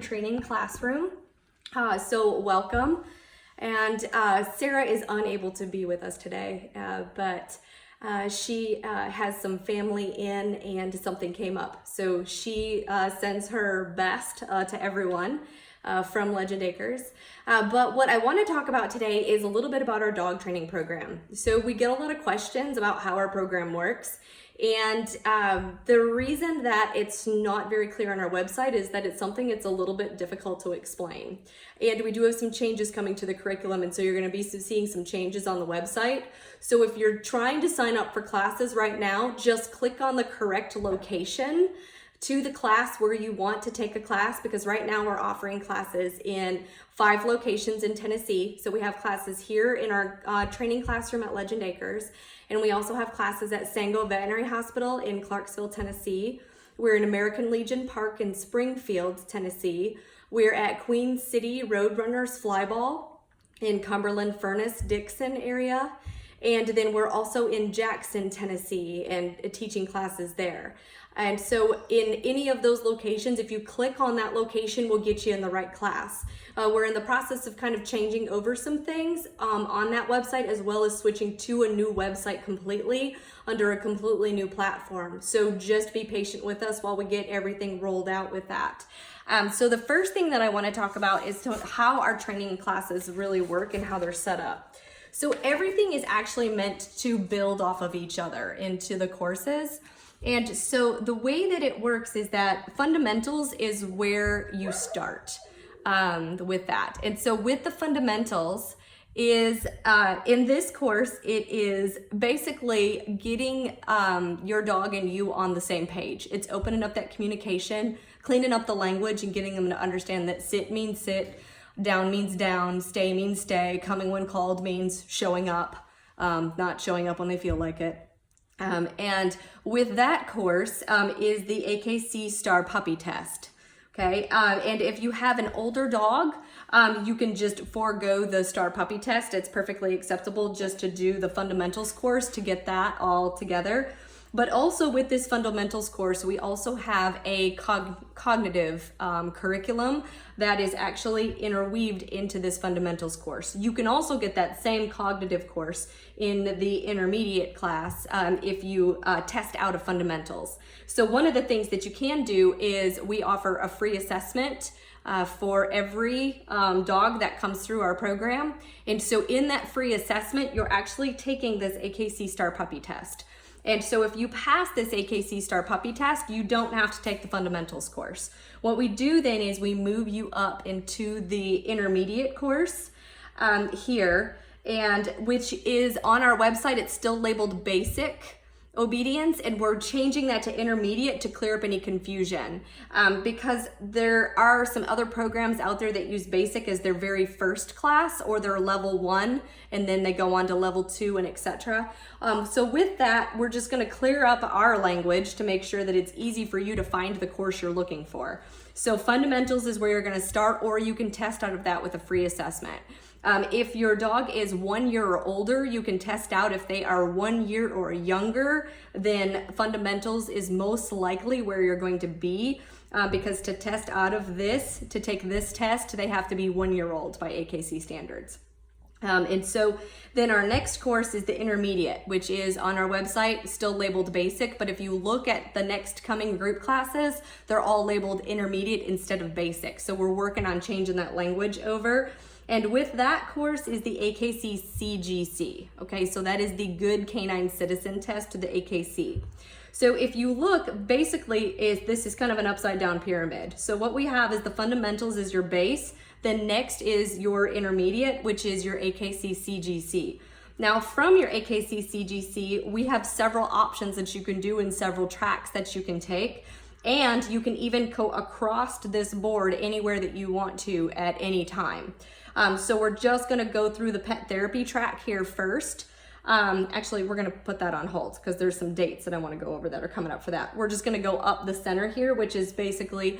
training classroom. So welcome. And Sarah is unable to be with us today, but she has some family in and something came up. So she sends her best to everyone from Legend Acres. But what I want to talk about today is a little bit about our dog training program. So we get a lot of questions about how our program works. And the reason that it's not very clear on our website is that it's something that's a little bit difficult to explain. And we do have some changes coming to the curriculum, and so you're going to be seeing some changes on the website. So if you're trying to sign up for classes right now, just click on the correct location to the class where you want to take a class, because right now we're offering classes in 5 locations in Tennessee. So we have classes here in our training classroom at Legend Acres, and we also have classes at Sango Veterinary Hospital in Clarksville, Tennessee. We're in American Legion Park in Springfield, Tennessee. We're at Queen City Roadrunners Flyball in Cumberland Furnace, Dixon area. And then we're also in Jackson, Tennessee, and teaching classes there. And so in any of those locations, if you click on that location, we'll get you in the right class. We're in the process of kind of changing over some things on that website, as well as switching to a new website completely under a completely new platform. So just be patient with us while we get everything rolled out with that. So the first thing that I want to talk about is how our training classes really work and how they're set up. So everything is actually meant to build off of each other into the courses. And so the way that it works is that fundamentals is where you start with that. And so with the fundamentals is in this course, it is basically getting your dog and you on the same page. It's opening up that communication, cleaning up the language, and getting them to understand that sit means sit, down means down, stay means stay, coming when called means showing up, not showing up when they feel like it. And with that course is the AKC Star Puppy Test. Okay, and if you have an older dog, you can just forego the Star Puppy Test. It's perfectly acceptable just to do the fundamentals course to get that all together. But also with this fundamentals course, we also have a cognitive curriculum that is actually interweaved into this fundamentals course. You can also get that same cognitive course in the intermediate class if you test out of fundamentals. So one of the things that you can do is we offer a free assessment for every dog that comes through our program. And so in that free assessment, you're actually taking this AKC Star Puppy Test. And so if you pass this AKC Star Puppy Test, you don't have to take the fundamentals course. What we do then is we move you up into the intermediate course here, and which is on our website. It's still labeled basic obedience, and we're changing that to intermediate to clear up any confusion because there are some other programs out there that use basic as their very first class or their level 1, and then they go on to level 2 and etc. So with that, we're just going to clear up our language to make sure that it's easy for you to find the course you're looking for. So fundamentals is where you're going to start, or you can test out of that with a free assessment. If your dog is 1 year or older, you can test out if they are 1 year or younger, then fundamentals is most likely where you're going to be because to test out of this, to take this test, they have to be 1 year old by AKC standards. And so then our next course is the intermediate, which is on our website, still labeled basic, but if you look at the next coming group classes, they're all labeled intermediate instead of basic. So we're working on changing that language over. And with that course is the AKC CGC. Okay, so that is the Good Canine Citizen Test to the AKC. So if you look, basically this is kind of an upside down pyramid. So what we have is the fundamentals is your base, then next is your intermediate, which is your AKC CGC. Now from your AKC CGC, we have several options that you can do and several tracks that you can take. And you can even go across this board anywhere that you want to at any time. So we're just gonna go through the pet therapy track here first. Actually, we're gonna put that on hold because there's some dates that I wanna go over that are coming up for that. We're just gonna go up the center here, which is basically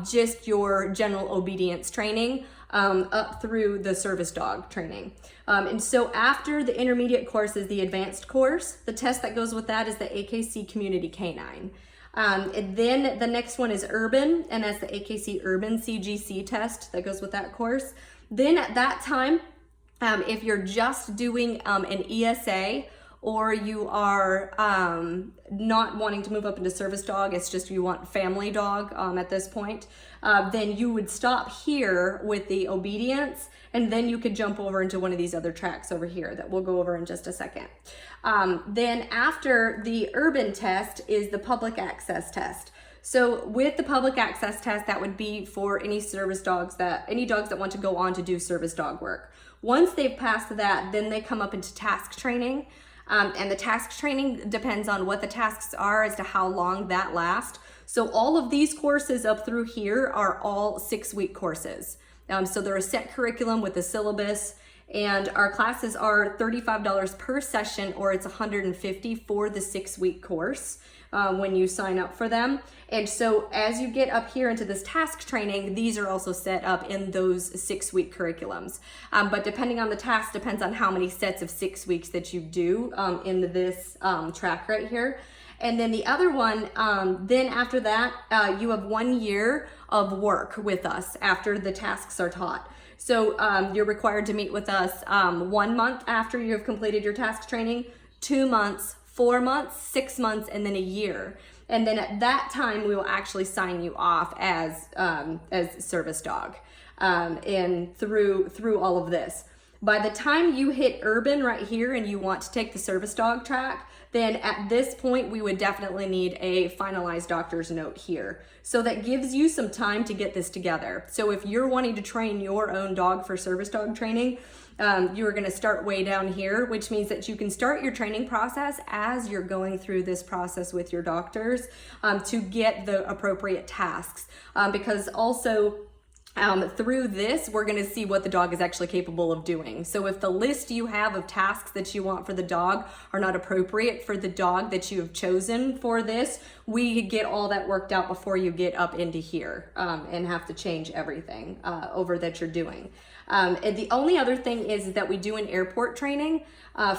just your general obedience training up through the service dog training. And so after the intermediate course is the advanced course. The test that goes with that is the AKC Community Canine. And then the next one is urban, and that's the AKC Urban CGC test that goes with that course. Then at that time, if you're just doing an ESA, or you are not wanting to move up into service dog, it's just you want family dog at this point, then you would stop here with the obedience, and then you could jump over into one of these other tracks over here that we'll go over in just a second. Then after the urban test is the public access test. So with the public access test, that would be for any dogs that want to go on to do service dog work. Once they've passed that, then they come up into task training. And the task training depends on what the tasks are as to how long that lasts. So all of these courses up through here are all 6-week courses. So they're a set curriculum with a syllabus, and our classes are $35 per session, or it's $150 for the 6-week course when you sign up for them. And so as you get up here into this task training, these are also set up in those 6-week curriculums. But depending on the task, depends on how many sets of 6 weeks that you do in this track right here. And then the other one, then after that, you have 1 year of work with us after the tasks are taught. So you're required to meet with us 1 month after you have completed your task training, 2 months, 4 months, 6 months, and then a year. And then at that time, we will actually sign you off as service dog and through all of this. By the time you hit urban right here and you want to take the service dog track, then at this point, we would definitely need a finalized doctor's note here. So that gives you some time to get this together. So if you're wanting to train your own dog for service dog training, you are going to start way down here, which means that you can start your training process as you're going through this process with your doctors to get the appropriate tasks. Because also, through this, we're going to see what the dog is actually capable of doing. So if the list you have of tasks that you want for the dog are not appropriate for the dog that you have chosen for this, we get all that worked out before you get up into here and have to change everything over that you're doing. And the only other thing is that we do an airport training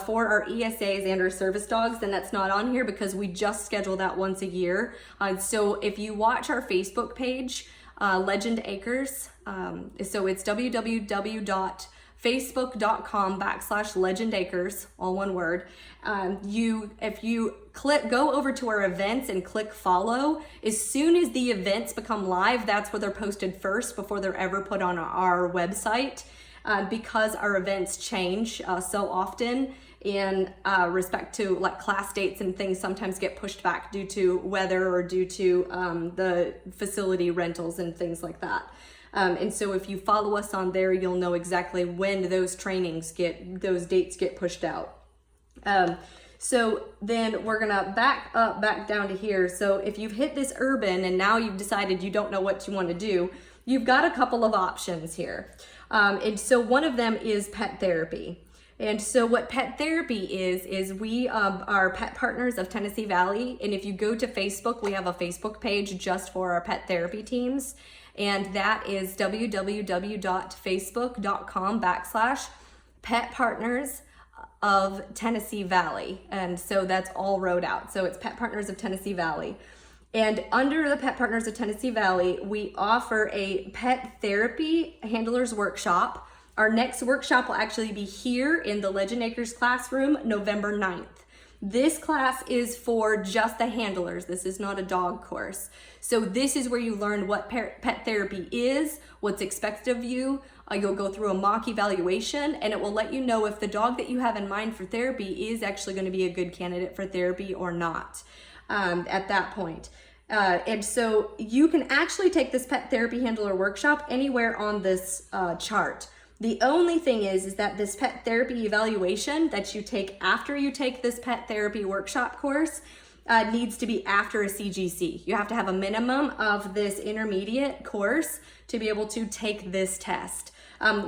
for our ESAs and our service dogs, and that's not on here because we just schedule that once a year. So if you watch our Facebook page, Legend Acres. So it's www.facebook.com/Legend Acres, all one word. If you go over to our events and click follow, as soon as the events become live, that's where they're posted first before they're ever put on our website. Because our events change so often in respect to like class dates and things sometimes get pushed back due to weather or due to the facility rentals and things like that. And so if you follow us on there, you'll know exactly when those those dates get pushed out. So then we're gonna back down to here. So if you've hit this urban and now you've decided you don't know what you want to do, you've got a couple of options here. And so one of them is pet therapy. And so what pet therapy is we are Pet Partners of Tennessee Valley. And if you go to Facebook, we have a Facebook page just for our pet therapy teams. And that is www.facebook.com/Pet Partners of Tennessee Valley. And so that's all wrote out. So it's Pet Partners of Tennessee Valley. And under the Pet Partners of Tennessee Valley, we offer a pet therapy handlers workshop. Our next workshop will actually be here in the Legend Acres classroom, November 9th. This class is for just the handlers. This is not a dog course. So this is where you learn what pet therapy is, what's expected of you. You'll go through a mock evaluation, and it will let you know if the dog that you have in mind for therapy is actually going to be a good candidate for therapy or not at that point. And so you can actually take this pet therapy handler workshop anywhere on this chart. The only thing is that this pet therapy evaluation that you take after you take this pet therapy workshop course needs to be after a CGC. You have to have a minimum of this intermediate course to be able to take this test.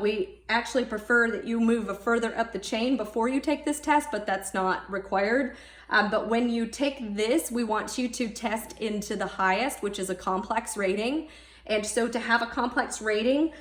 We actually prefer that you move further up the chain before you take this test, but that's not required. But when you take this, we want you to test into the highest, which is a complex rating. And so to have a complex rating,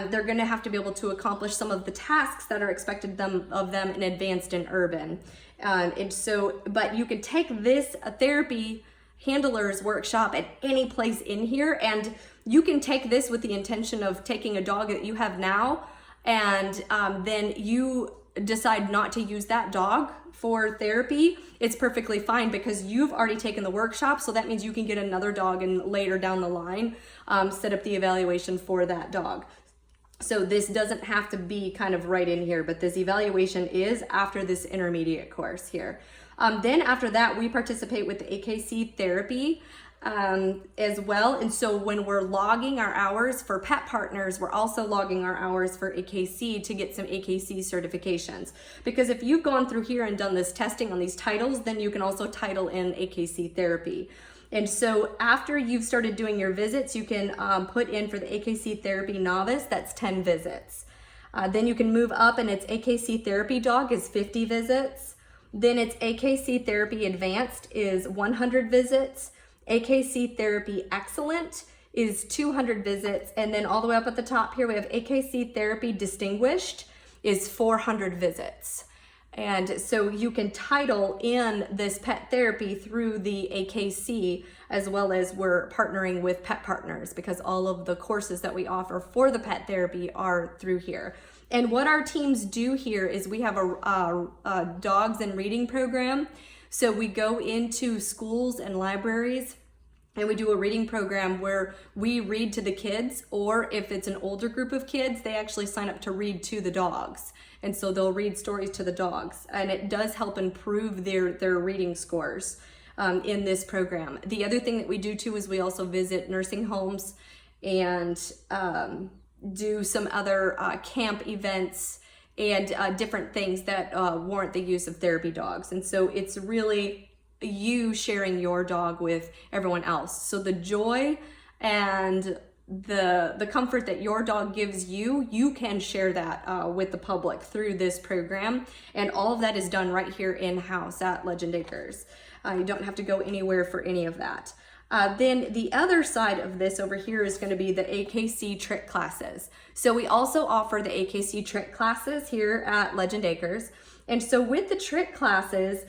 they're going to have to be able to accomplish some of the tasks that are expected of them in advanced and urban. And so, but you can take this therapy handler's workshop at any place in here, and you can take this with the intention of taking a dog that you have now, and then you decide not to use that dog for therapy. It's perfectly fine because you've already taken the workshop, so that means you can get another dog and later down the line set up the evaluation for that dog. So this doesn't have to be kind of right in here, but this evaluation is after this intermediate course here. Then after that, we participate with the AKC therapy as well. And so when we're logging our hours for pet partners, we're also logging our hours for AKC to get some AKC certifications. Because if you've gone through here and done this testing on these titles, then you can also title in AKC therapy. And so after you've started doing your visits, you can put in for the AKC therapy novice, that's 10 visits. Then you can move up and it's AKC therapy dog is 50 visits. Then it's AKC therapy advanced is 100 visits. AKC therapy excellent is 200 visits. And then all the way up at the top here, we have AKC therapy distinguished is 400 visits. And so you can title in this pet therapy through the AKC, as well as we're partnering with Pet Partners because all of the courses that we offer for the pet therapy are through here. And what our teams do here is we have a dogs and reading program. So we go into schools and libraries and we do a reading program where we read to the kids, or if it's an older group of kids, they actually sign up to read to the dogs. And so they'll read stories to the dogs, and it does help improve their reading scores in this program. The other thing that we do too is we also visit nursing homes and do some other camp events and different things that warrant the use of therapy dogs. And so it's really you sharing your dog with everyone else. So the joy and the comfort that your dog gives you, you can share that with the public through this program. And all of that is done right here in-house at Legend Acres. You don't have to go anywhere for any of that. Then the other side of this over here is going to be the AKC trick classes. So we also offer the AKC trick classes here at Legend Acres. And so with the trick classes,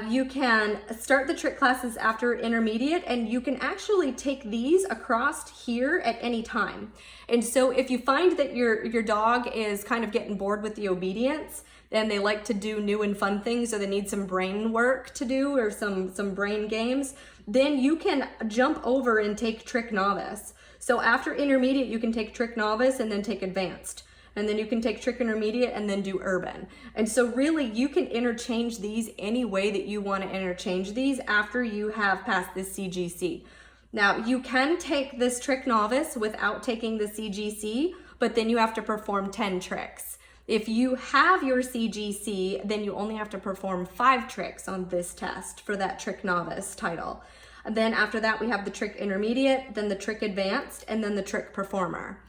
you can start the trick classes after intermediate, and you can actually take these across here at any time. And so if you find that your dog is kind of getting bored with the obedience and they like to do new and fun things, or they need some brain work to do or some brain games, then you can jump over and take trick novice. So after intermediate, you can take trick novice and then take advanced. And then you can take trick intermediate and then do urban. And so really you can interchange these any way that you want to interchange these after you have passed this CGC. Now you can take this trick novice without taking the CGC, but then you have to perform 10 tricks. If you have your CGC, then you only have to perform 5 tricks on this test for that trick novice title. And then after that we have the trick intermediate, then the trick advanced, and then the trick performer.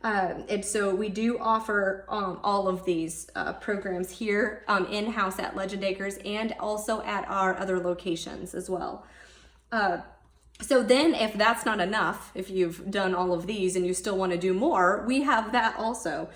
And so we do offer all of these programs here in-house at Legend Acres and also at our other locations as well. So then if that's not enough, if you've done all of these and you still want to do more, we have that also.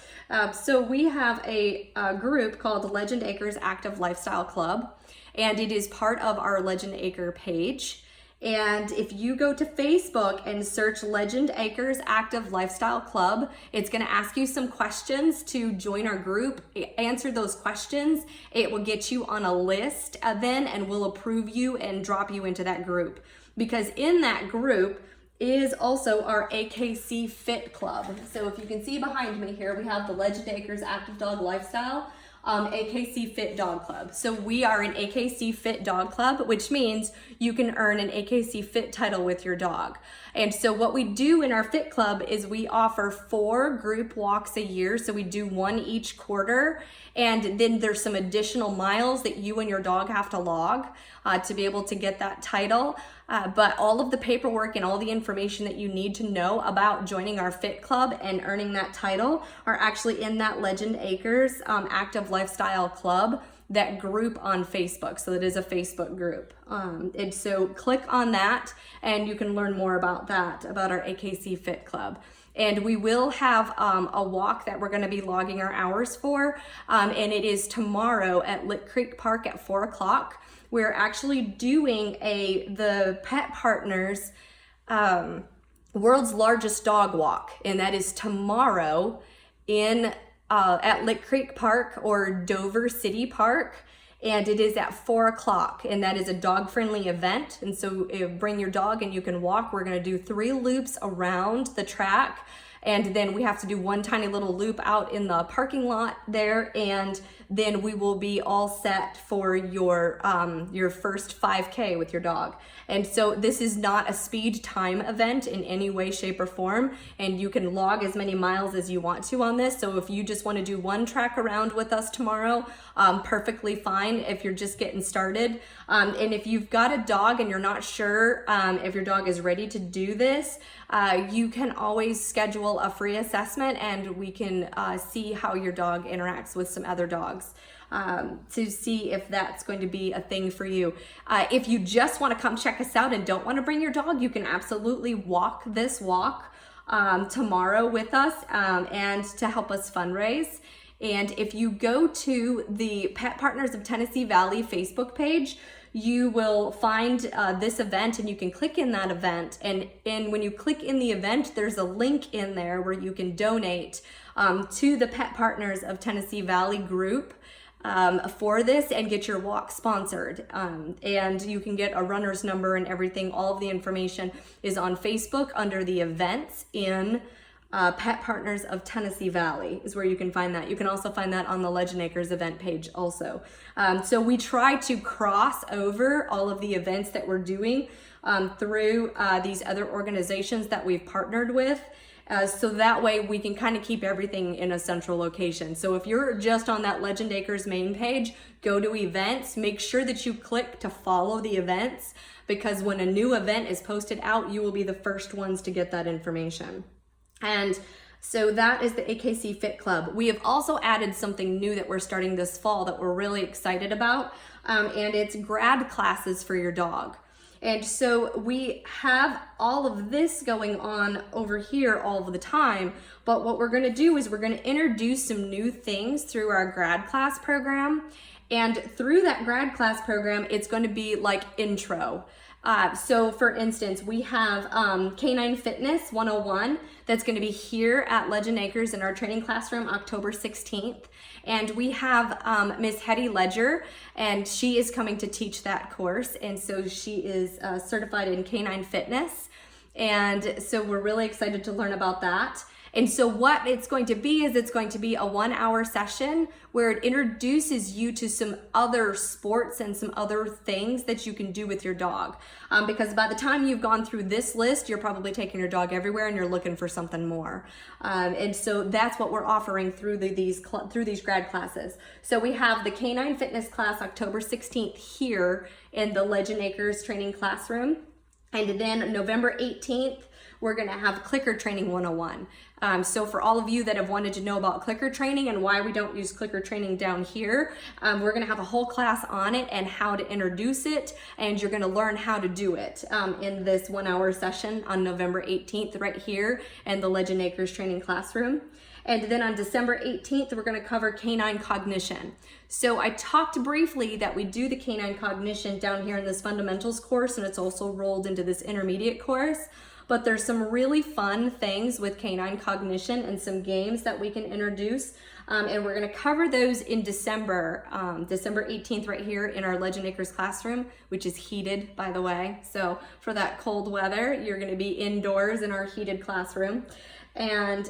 So we have a group called Legend Acres Active Lifestyle Club, and it is part of our Legend Acre page. And if you go to Facebook and search Legend Acres Active Lifestyle Club, it's going to ask you some questions to join our group. Answer those questions. It will get you on a list then, and we'll approve you and drop you into that group. Because in that group is also our AKC Fit Club. So if you can see behind me here, we have the Legend Acres Active Dog Lifestyle AKC Fit Dog Club. So we are an AKC Fit Dog Club, which means you can earn an AKC Fit title with your dog. And so what we do in our Fit Club is we offer 4 group walks a year. So we do 1 each quarter. And then there's some additional miles that you and your dog have to log to be able to get that title. But all of the paperwork and all the information that you need to know about joining our Fit Club and earning that title are actually in that Legend Acres Active Lifestyle Club, that group on Facebook. So it is a Facebook group. And so click on that and you can learn more about that, about our AKC Fit Club. And we will have a walk that we're going to be logging our hours for, and it is tomorrow at Lick Creek Park at 4 o'clock. We're actually doing the Pet Partners world's largest dog walk, and that is tomorrow in at Lick Creek Park or Dover City Park. And it is at 4 o'clock, and that is a dog-friendly event. And so bring your dog and you can walk. We're gonna do 3 loops around the track, and then we have to do one tiny little loop out in the parking lot there, and then we will be all set for your first 5K with your dog. And so this is not a speed time event in any way, shape, or form, and you can log as many miles as you want to on this. So if you just want to do one track around with us tomorrow, perfectly fine if you're just getting started. And if you've got a dog and you're not sure if your dog is ready to do this, you can always schedule a free assessment, and we can see how your dog interacts with some other dogs to see if that's going to be a thing for you. If you just want to come check us out and don't want to bring your dog, you can absolutely walk this walk tomorrow with us and to help us fundraise. And if you go to the Pet Partners of Tennessee Valley Facebook page, you will find this event, and you can click in that event. And when you click in the event, there's a link in there where you can donate to the Pet Partners of Tennessee Valley group for this and get your walk sponsored. And you can get a runner's number and everything. All of the information is on Facebook under the events in Pet Partners of Tennessee Valley is where you can find that. You can also find that on the Legend Acres event page also. So we try to cross over all of the events that we're doing through these other organizations that we've partnered with. So that way we can kind of keep everything in a central location. So if you're just on that Legend Acres main page, go to events, make sure that you click to follow the events, because when a new event is posted out, you will be the first ones to get that information. And so that is the AKC Fit Club. We have also added something new that we're starting this fall that we're really excited about, and it's grad classes for your dog. And so we have all of this going on over here all of the time, but what we're gonna do is we're gonna introduce some new things through our grad class program. And through that grad class program, it's gonna be like intro. So for instance, we have Canine Fitness 101 that's going to be here at Legend Acres in our training classroom October 16th. And we have Miss Hetty Ledger, and she is coming to teach that course. And so she is certified in Canine Fitness. And so we're really excited to learn about that. And so what it's going to be is it's going to be a 1-hour session where it introduces you to some other sports and some other things that you can do with your dog. Because by the time you've gone through this list, you're probably taking your dog everywhere and you're looking for something more. And so that's what we're offering through these grad classes. So we have the Canine Fitness class October 16th here in the Legend Acres training classroom. And then November 18th, we're gonna have Clicker Training 101. So for all of you that have wanted to know about clicker training and why we don't use clicker training down here, we're gonna have a whole class on it and how to introduce it, and you're gonna learn how to do it in this 1-hour session on November 18th right here in the Legend Acres training classroom. And then on December 18th, we're gonna cover canine cognition. So I talked briefly that we do the canine cognition down here in this fundamentals course, and it's also rolled into this intermediate course. But there's some really fun things with canine cognition and some games that we can introduce. And we're gonna cover those in December 18th right here in our Legend Acres classroom, which is heated, by the way. So for that cold weather, you're gonna be indoors in our heated classroom. And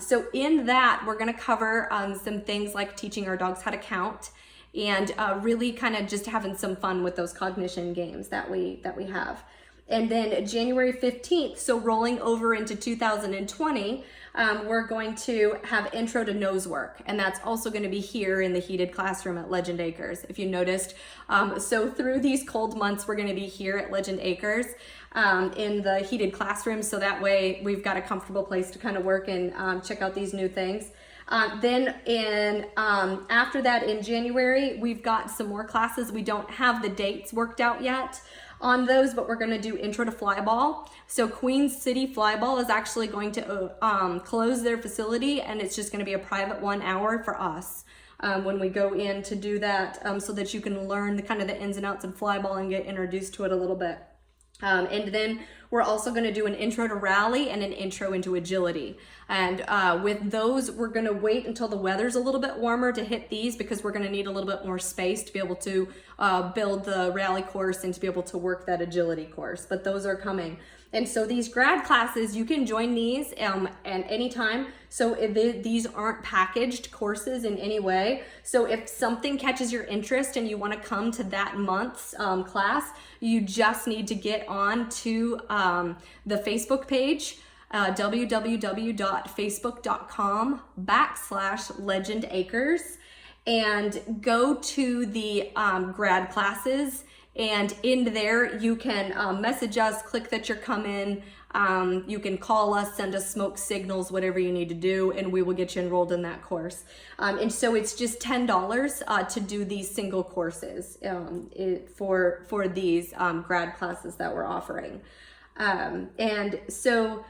so in that, we're gonna cover some things like teaching our dogs how to count and really kind of just having some fun with those cognition games that we have. And then January 15th, so rolling over into 2020, we're going to have Intro to Nose Work, and that's also going to be here in the heated classroom at Legend Acres, if you noticed. So through these cold months, we're going to be here at Legend Acres in the heated classroom, so that way we've got a comfortable place to kind of work and check out these new things. Then after that in January, we've got some more classes. We don't have the dates worked out yet. on those, but we're going to do Intro to Flyball. So Queens City Flyball is actually going to close their facility, and it's just going to be a private 1 hour for us when we go in to do that, so that you can learn the kind of the ins and outs of flyball and get introduced to it a little bit. And then we're also going to do an intro to rally and an intro into agility. And with those, we're going to wait until the weather's a little bit warmer to hit these, because we're going to need a little bit more space to be able to build the rally course and to be able to work that agility course. But those are coming. And so these grad classes, you can join these at any time. So these aren't packaged courses in any way. So if something catches your interest and you want to come to that month's class, you just need to get on to the Facebook page, www.facebook.com/legendacres, and go to the grad classes. And in there, you can message us, click that you're coming. You can call us, send us smoke signals, whatever you need to do, and we will get you enrolled in that course. And so it's just $10 to do these single courses for these grad classes that we're offering. And so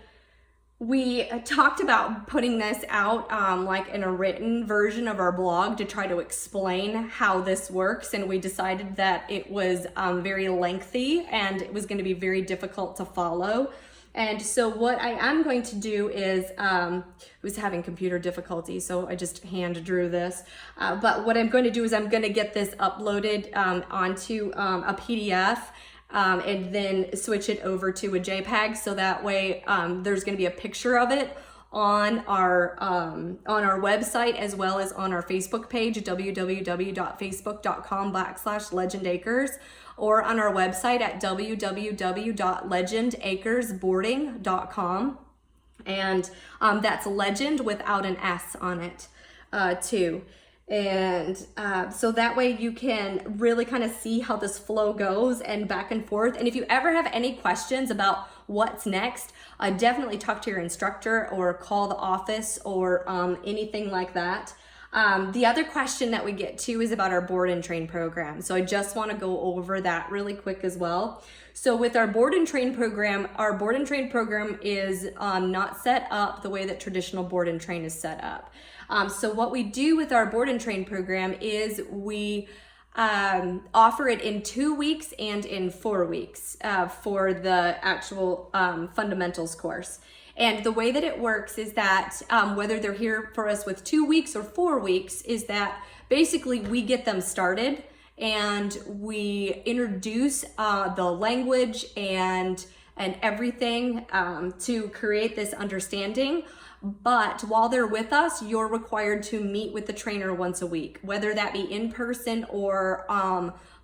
we talked about putting this out like in a written version of our blog to try to explain how this works, and we decided that it was very lengthy and it was going to be very difficult to follow. And so what I am going to do is, I was having computer difficulty, so I just hand drew this. But what I'm going to do is I'm going to get this uploaded onto a PDF. And then switch it over to a JPEG, so that way there's going to be a picture of it on our website, as well as on our Facebook page, www.facebook.com/legendacres, or on our website at www.legendacresboarding.com. And that's legend without an S on it too. And so that way you can really kind of see how this flow goes and back and forth. And if you ever have any questions about what's next, definitely talk to your instructor or call the office or anything like that. The other question that we get to is about our board and train program. So I just want to go over that really quick as well. So with our board and train program, our board and train program is not set up the way that traditional board and train is set up. So what we do with our board and train program is we offer it in 2 weeks and in 4 weeks for the actual fundamentals course. And the way that it works is that whether they're here for us with 2 weeks or 4 weeks, is that basically we get them started and we introduce the language and everything to create this understanding. But while they're with us, you're required to meet with the trainer once a week, whether that be in person or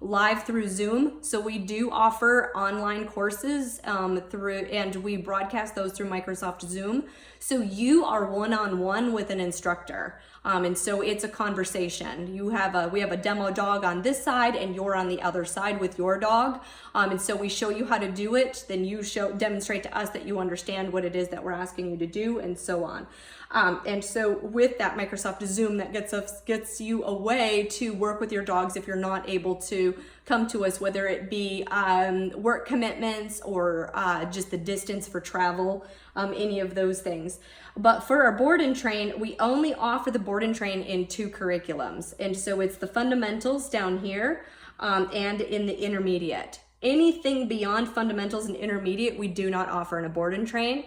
live through Zoom. So we do offer online courses and we broadcast those through Microsoft Zoom. So you are one-on-one with an instructor. And so it's a conversation. We have a demo dog on this side and you're on the other side with your dog. And so we show you how to do it. Then you demonstrate to us that you understand what it is that we're asking you to do, and so on. And so with that Microsoft Zoom, that gets you a way to work with your dogs if you're not able to come to us, whether it be work commitments or just the distance for travel, any of those things. But for our board and train, we only offer the board and train in 2 curriculums. And so it's the fundamentals down here and in the intermediate. Anything beyond fundamentals and intermediate, we do not offer in a board and train.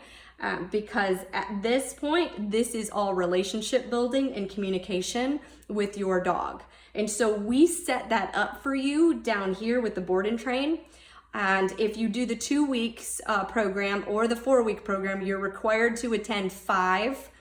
Because at this point, this is all relationship building and communication with your dog. And so we set that up for you down here with the board and train. And if you do the 2 weeks program or the 4-week program, you're required to attend 5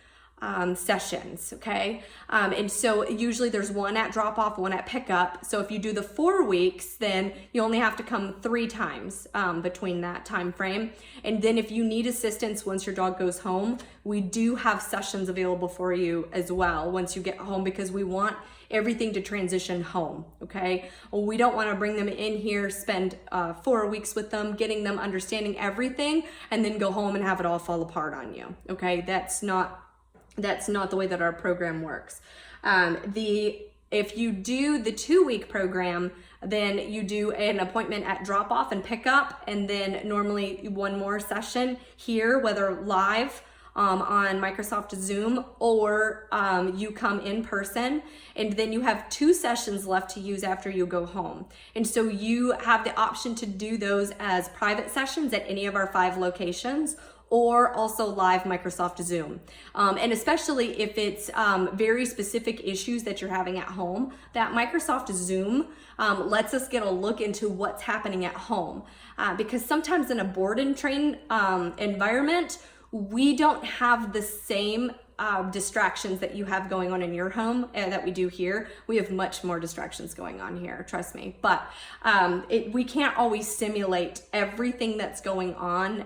sessions, okay? And so usually there's 1 at drop off, 1 at pickup. So if you do the 4 weeks, then you only have to come 3 times between that time frame. And then if you need assistance once your dog goes home, we do have sessions available for you as well once you get home, because we want everything to transition home, okay? Well, we don't want to bring them in here, spend 4 weeks with them, getting them understanding everything, and then go home and have it all fall apart on you, okay? That's not the way that our program works. The If you do the 2-week program, then you do an appointment at drop off and pick up, and then normally one more session here, whether live on Microsoft Zoom, or you come in person, and then you have 2 sessions left to use after you go home. And so you have the option to do those as private sessions at any of our 5 locations, or also live Microsoft Zoom. And especially if it's very specific issues that you're having at home, that Microsoft Zoom lets us get a look into what's happening at home. Because sometimes in a board and train environment, we don't have the same distractions that you have going on in your home that we do here. We have much more distractions going on here, trust me. But we can't always simulate everything that's going on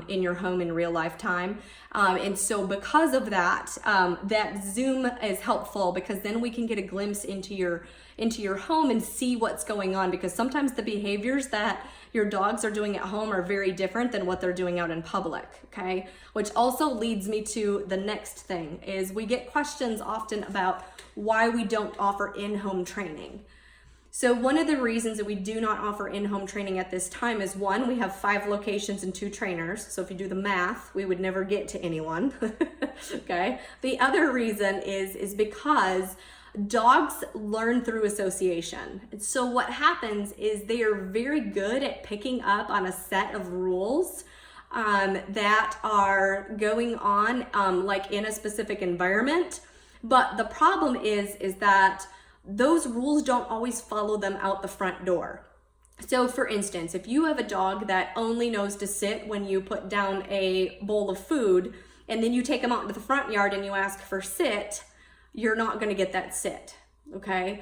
in your home in real life time. And so because of that, that Zoom is helpful, because then we can get a glimpse into your home and see what's going on, because sometimes the behaviors that your dogs are doing at home are very different than what they're doing out in public, okay? Which also leads me to the next thing, is we get questions often about why we don't offer in-home training. So one of the reasons that we do not offer in-home training at this time is, one, we have 5 locations and 2 trainers. So if you do the math, we would never get to anyone, okay? The other reason is because dogs learn through association. And so what happens is they are very good at picking up on a set of rules that are going on like in a specific environment. But the problem is that those rules don't always follow them out the front door. So for instance, if you have a dog that only knows to sit when you put down a bowl of food, and then you take them out into the front yard and you ask for sit, you're not going to get that sit, okay?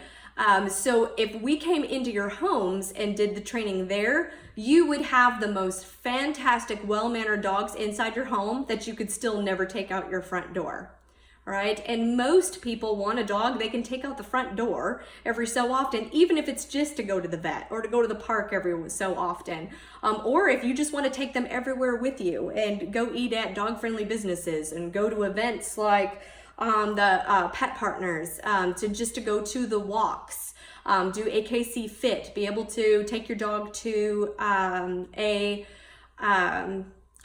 So if we came into your homes and did the training there, you would have the most fantastic, well-mannered dogs inside your home that you could still never take out your front door, right? And most people want a dog they can take out the front door every so often, even if it's just to go to the vet or to go to the park every so often. Or if you just want to take them everywhere with you and go eat at dog-friendly businesses and go to events like the Pet Partners, to go to the walks, do AKC Fit, be able to take your dog to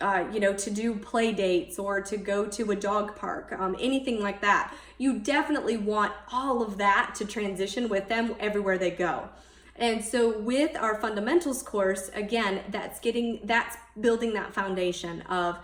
to do play dates or to go to a dog park, anything like that. You definitely want all of that to transition with them everywhere they go. And so with our fundamentals course, again, that's building that foundation of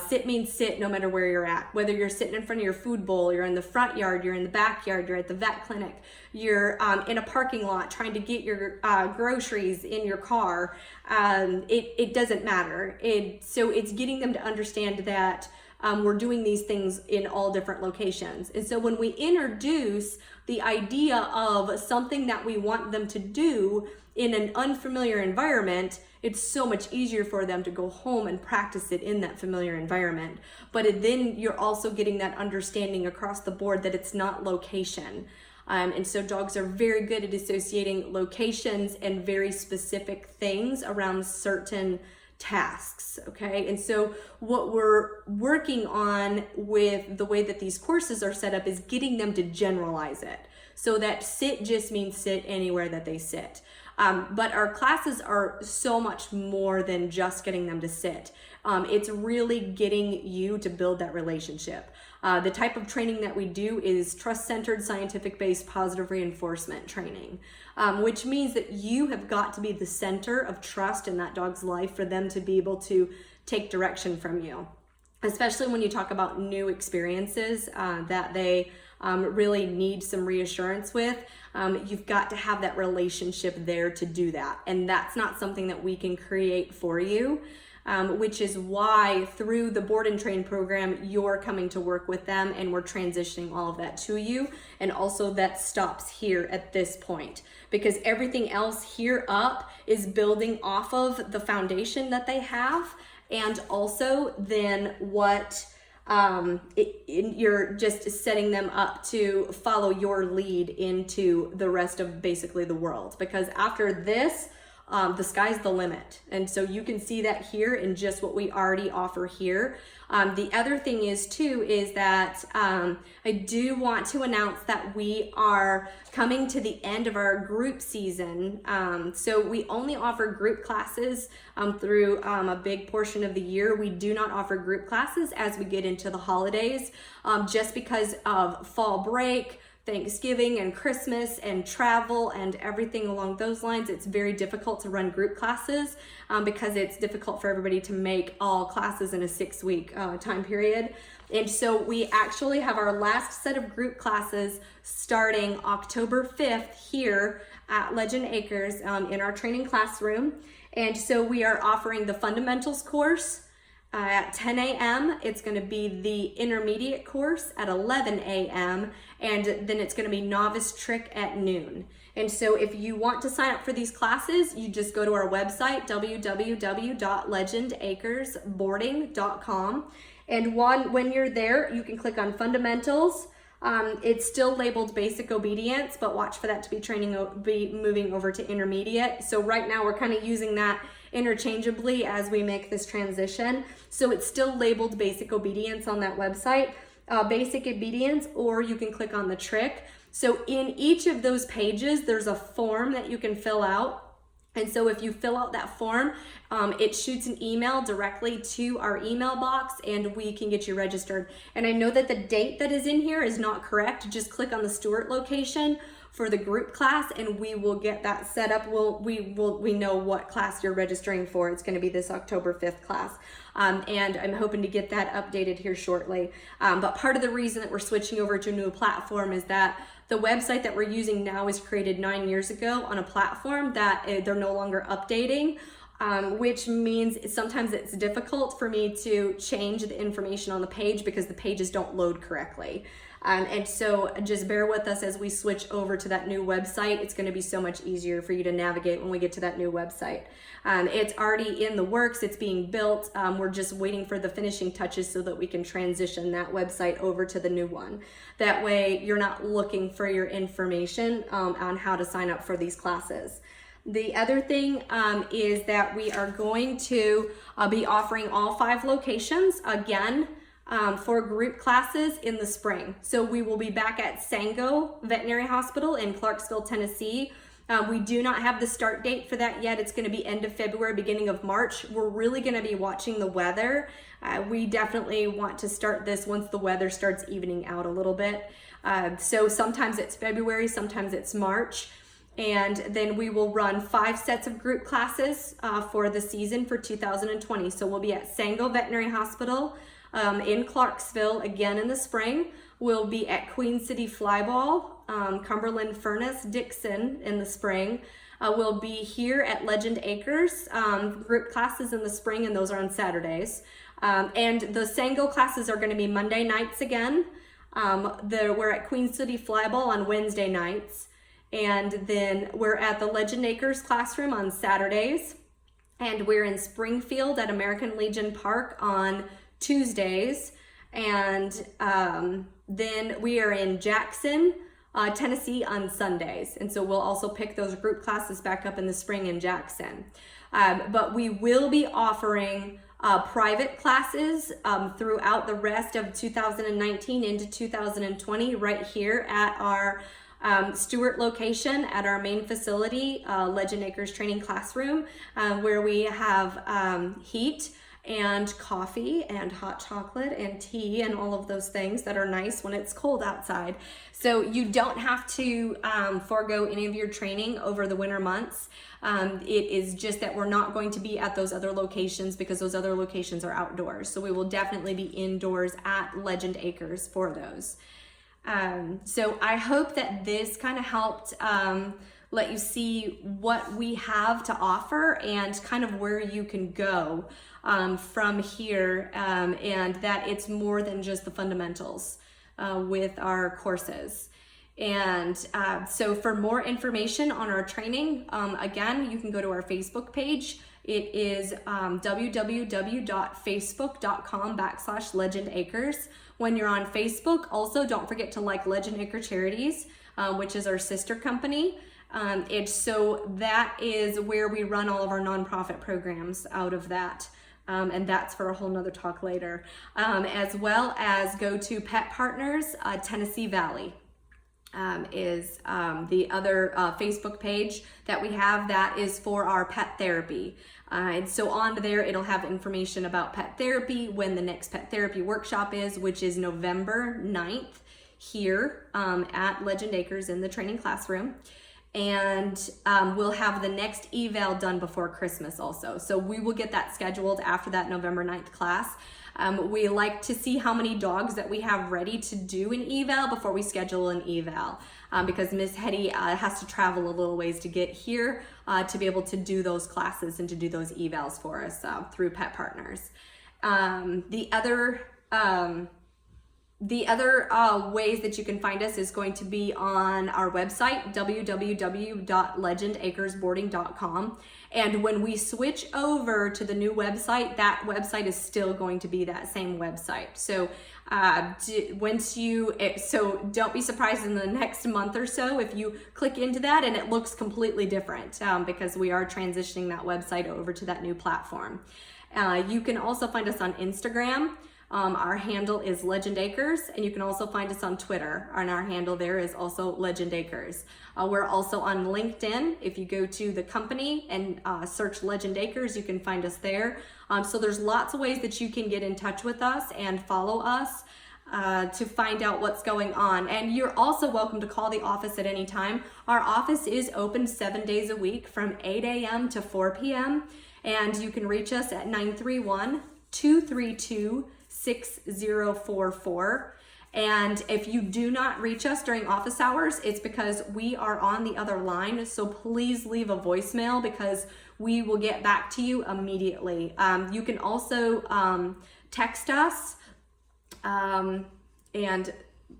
sit means sit no matter where you're at. Whether you're sitting in front of your food bowl, you're in the front yard, you're in the backyard, you're at the vet clinic, you're in a parking lot trying to get your groceries in your car, it doesn't matter. So it's getting them to understand that we're doing these things in all different locations. And so when we introduce the idea of something that we want them to do in an unfamiliar environment, it's so much easier for them to go home and practice it in that familiar environment. But then you're also getting that understanding across the board that it's not location. And so dogs are very good at associating locations and very specific things around certain tasks, okay? And so what we're working on with the way that these courses are set up is getting them to generalize it, so that sit just means sit anywhere that they sit. But our classes are so much more than just getting them to sit. It's really getting you to build that relationship. The type of training that we do is trust-centered, scientific-based, positive reinforcement training, which means that you have got to be the center of trust in that dog's life for them to be able to take direction from you, especially when you talk about new experiences that they really need some reassurance with. You've got to have that relationship there to do that. And that's not something that we can create for you, which is why through the Board and Train program, you're coming to work with them and we're transitioning all of that to you. And also that stops here at this point, because everything else here up is building off of the foundation that they have. And also then what you're just setting them up to follow your lead into the rest of basically the world. Because after this, the sky's the limit. And so you can see that here in just what we already offer here. The other thing is too, is that I do want to announce that we are coming to the end of our group season. So we only offer group classes through a big portion of the year. We do not offer group classes as we get into the holidays, just because of fall break, Thanksgiving and Christmas and travel and everything along those lines. It's very difficult to run group classes because it's difficult for everybody to make all classes in a 6-week time period. And so we actually have our last set of group classes starting October 5th here at Legend Acres in our training classroom. And so we are offering the fundamentals course at 10 a.m. It's going to be the intermediate course at 11 a.m. and then it's going to be novice trick at noon. And so if you want to sign up for these classes, you just go to our website, www.legendacresboarding.com. And when you're there, you can click on fundamentals. It's still labeled basic obedience, but watch for that to be moving over to intermediate. So right now we're kind of using that interchangeably as we make this transition. So it's still labeled basic obedience on that website, basic obedience, or you can click on the trick. So in each of those pages, there's a form that you can fill out. And so if you fill out that form, it shoots an email directly to our email box and we can get you registered. And I know that the date that is in here is not correct. Just click on the Stuart location for the group class and we will get that set up. We know what class you're registering for. It's going to be this October 5th class. And I'm hoping to get that updated here shortly. But part of the reason that we're switching over to a new platform is that the website that we're using now was created 9 years ago on a platform that they're no longer updating, which means sometimes it's difficult for me to change the information on the page because the pages don't load correctly. And so just bear with us as we switch over to that new website. It's going to be so much easier for you to navigate when we get to that new website. It's already in the works. It's being built. We're just waiting for the finishing touches so that we can transition that website over to the new one. That way you're not looking for your information on how to sign up for these classes. The other thing is that we are going to be offering all 5 locations again for group classes in the spring. So we will be back at Sango Veterinary Hospital in Clarksville, Tennessee. We do not have the start date for that yet. It's going to be end of February, beginning of March. We're really going to be watching the weather. We definitely want to start this once the weather starts evening out a little bit. So sometimes it's February, sometimes it's March. And then we will run 5 sets of group classes for the season for 2020. So we'll be at Sango Veterinary Hospital in Clarksville again in the spring. We'll be at Queen City Flyball, Cumberland Furnace, Dixon in the spring. We'll be here at Legend Acres, group classes in the spring, and those are on Saturdays. And the Sango classes are going to be Monday nights again. We're at Queen City Flyball on Wednesday nights. And then we're at the Legend Acres classroom on Saturdays. And we're in Springfield at American Legion Park on Tuesdays. And then we are in Jackson, Tennessee on Sundays. And so we'll also pick those group classes back up in the spring in Jackson. But we will be offering private classes throughout the rest of 2019 into 2020 right here at our Stuart location at our main facility, Legend Acres Training Classroom, where we have heat and coffee and hot chocolate and tea and all of those things that are nice when it's cold outside. So you don't have to forego any of your training over the winter months. It is just that we're not going to be at those other locations because those other locations are outdoors. So we will definitely be indoors at Legend Acres for those. So I hope that this kind of helped let you see what we have to offer and kind of where you can go from here, and that it's more than just the fundamentals with our courses. And so for more information on our training, again, you can go to our Facebook page. It is www.facebook.com/Legend Acres. When you're on Facebook, also don't forget to like Legend Acre Charities, which is our sister company. And so that is where we run all of our nonprofit programs out of that. And that's for a whole nother talk later. As well as go to Pet Partners Tennessee Valley. Is the other Facebook page that we have that is for our pet therapy. And so on there, it'll have information about pet therapy, when the next pet therapy workshop is, which is November 9th here at Legend Acres in the training classroom. And we'll have the next eval done before Christmas also. So we will get that scheduled after that November 9th class. We like to see how many dogs that we have ready to do an eval before we schedule an eval, because Miss Hetty has to travel a little ways to get here to be able to do those classes and to do those evals for us through Pet Partners. The other ways that you can find us is going to be on our website, www.legendacresboarding.com. And when we switch over to the new website, that website is still going to be that same website. So so don't be surprised in the next month or so if you click into that and it looks completely different, because we are transitioning that website over to that new platform. You can also find us on Instagram. Our handle is Legend Acres, and you can also find us on Twitter, and our handle there is also Legend Acres. We're also on LinkedIn. If you go to the company and search Legend Acres, you can find us there. So there's lots of ways that you can get in touch with us and follow us to find out what's going on. And you're also welcome to call the office at any time. Our office is open 7 days a week from 8 a.m. to 4 p.m. And you can reach us at 931-232-6044. And if you do not reach us during office hours, it's because we are on the other line. So please leave a voicemail because we will get back to you immediately. You can also text us, and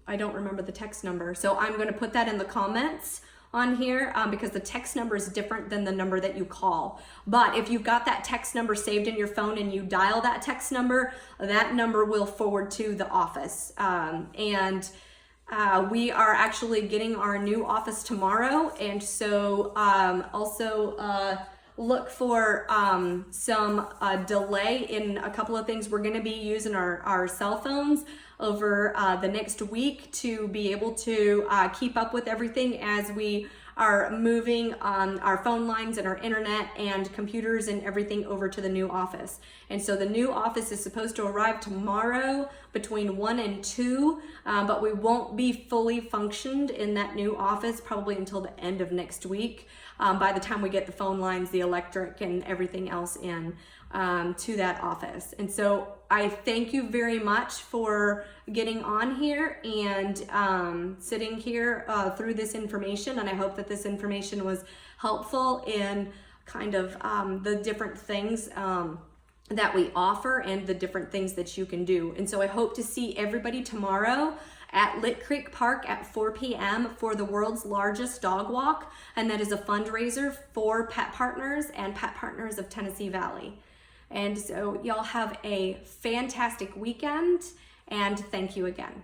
I don't remember the text number. So I'm going to put that in the comments on here because the text number is different than the number that you call. But if you've got that text number saved in your phone and you dial that text number, that number will forward to the office. We are actually getting our new office tomorrow. And so also look for some delay in a couple of things. We're going to be using our cell phones over the next week to be able to keep up with everything as we are moving our phone lines and our internet and computers and everything over to the new office. And so the new office is supposed to arrive tomorrow between 1 and 2, but we won't be fully functioned in that new office probably until the end of next week, by the time we get the phone lines, the electric, and everything else in to that office. And so I thank you very much for getting on here and sitting here through this information. And I hope that this information was helpful in kind of the different things that we offer and the different things that you can do. And so I hope to see everybody tomorrow at Lit Creek Park at 4 p.m. for the world's largest dog walk. And that is a fundraiser for Pet Partners and Pet Partners of Tennessee Valley. And so y'all have a fantastic weekend, and thank you again.